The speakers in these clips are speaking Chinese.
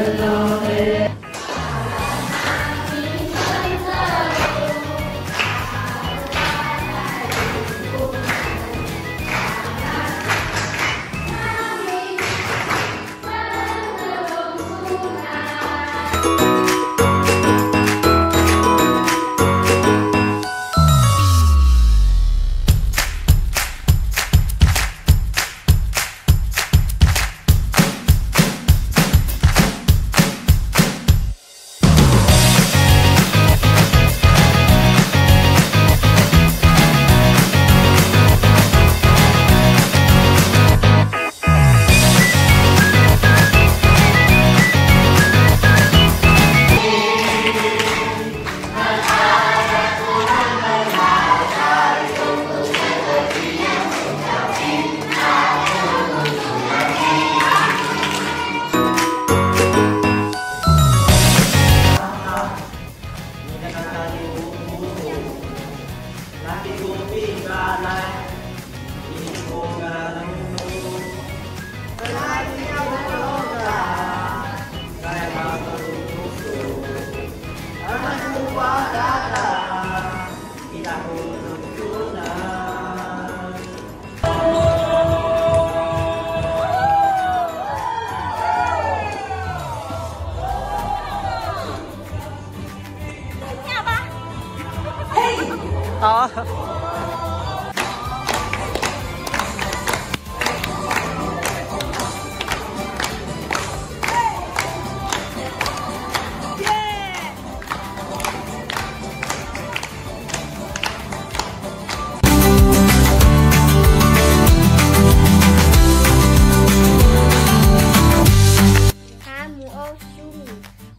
好。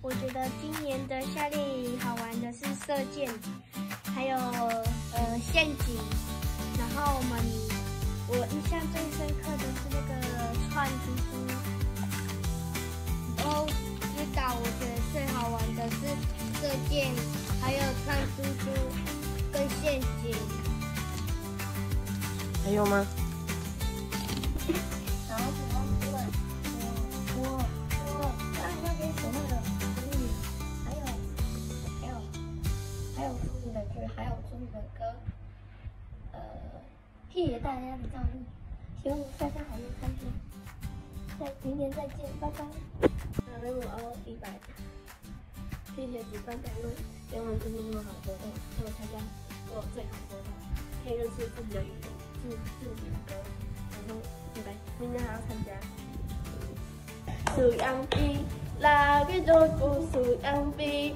我觉得今年的夏令营好玩的是射箭，还有陷阱。然后我印象最深刻的是那个串珠珠。然后知道我觉得最好玩的是射箭，还有串珠珠跟陷阱。还有吗？然后我刚刚给你说那个。还有出你的剧，还有出你的歌，谢谢大家的照顾，希望大家还能开心。明年再见，拜拜。任务100，谢谢主办单位，给我们这么多好活动，让我参加做最好活动，可以认识自己的语言，自己的歌，然后明年还要参加。苏阳比，那个做故苏阳比。